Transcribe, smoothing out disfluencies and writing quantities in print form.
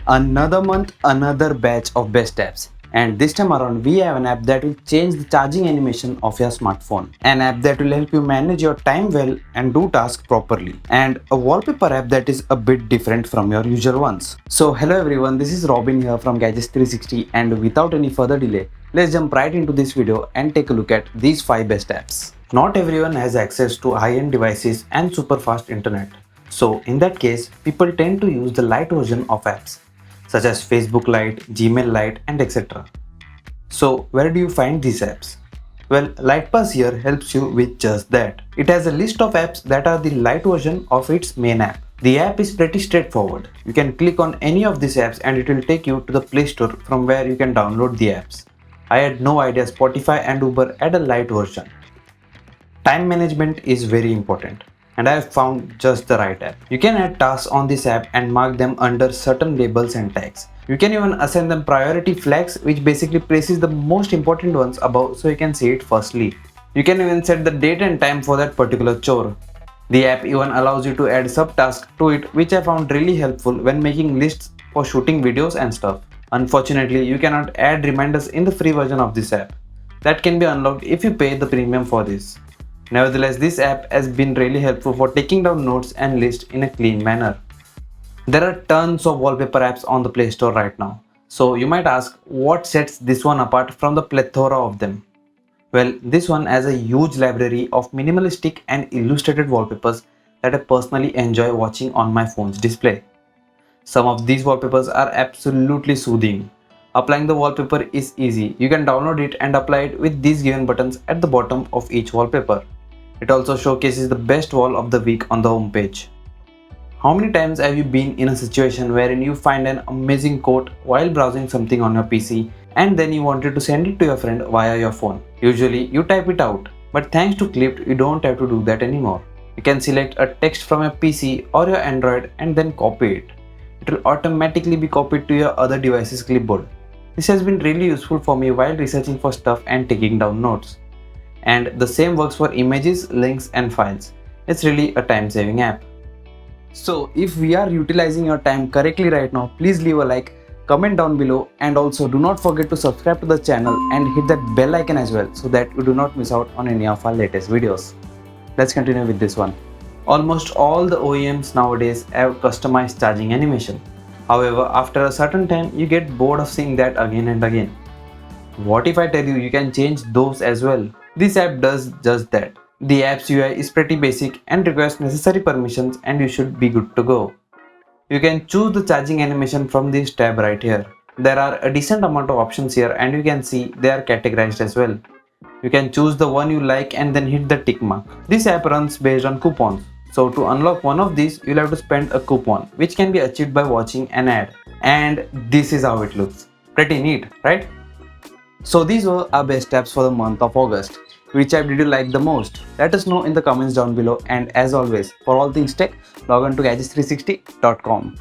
Another month, another batch of best apps. And this time around, we have an app that will change the charging animation of your smartphone. An app that will help you manage your time well and do tasks properly. And a wallpaper app that is a bit different from your usual ones. So hello everyone, this is Robin here from Gadgets 360, and without any further delay, let's jump right into this video and take a look at these 5 best apps. Not everyone has access to high-end devices and super fast internet. So in that case, people tend to use the light version of apps such as Facebook Lite, Gmail Lite, and etc. So where do you find these apps? Well, LightPass here helps you with just that. It has a list of apps that are the light version of its main app. The app is pretty straightforward. You can click on any of these apps and it will take you to the Play Store from where you can download the apps. I had no idea Spotify and Uber had a light version. Time management is very important, and I have found just the right app. You can add tasks on this app and mark them under certain labels and tags. You can even assign them priority flags, which basically places the most important ones above so you can see it firstly. You can even set the date and time for that particular chore. The app even allows you to add subtasks to it, which I found really helpful when making lists for shooting videos and stuff. Unfortunately, you cannot add reminders in the free version of this app. That can be unlocked if you pay the premium for this. Nevertheless, this app has been really helpful for taking down notes and lists in a clean manner. There are tons of wallpaper apps on the Play Store right now. So you might ask, what sets this one apart from the plethora of them? Well, this one has a huge library of minimalistic and illustrated wallpapers that I personally enjoy watching on my phone's display. Some of these wallpapers are absolutely soothing. Applying the wallpaper is easy. You can download it and apply it with these given buttons at the bottom of each wallpaper. It also showcases the best wall of the week on the home page. How many times have you been in a situation wherein you find an amazing quote while browsing something on your PC and then you wanted to send it to your friend via your phone? Usually you type it out, but thanks to Clipped you don't have to do that anymore. You can select a text from your PC or your Android and then copy it. It will automatically be copied to your other device's clipboard. This has been really useful for me while researching for stuff and taking down notes. And the same works for images, links and files. It's really a time-saving app. So if we are utilizing your time correctly right now, please leave a like, comment down below, and also do not forget to subscribe to the channel and hit that bell icon as well so that you do not miss out on any of our latest videos. Let's continue with this one. Almost all the OEMs nowadays have customized charging animation. However, after a certain time, you get bored of seeing that again and again. What if I tell you can change those as well? This app does just that. The app's UI is pretty basic and requires necessary permissions, and you should be good to go. You can choose the charging animation from this tab right here. There are a decent amount of options here, and you can see they are categorized as well. You can choose the one you like and then hit the tick mark. This app runs based on coupons. So to unlock one of these, you'll have to spend a coupon, which can be achieved by watching an ad. And this is how it looks. Pretty neat, right? So these were our best apps for the month of August. Which app did you like the most? Let us know in the comments down below, and as always, for all things tech, log on to gadgets360.com.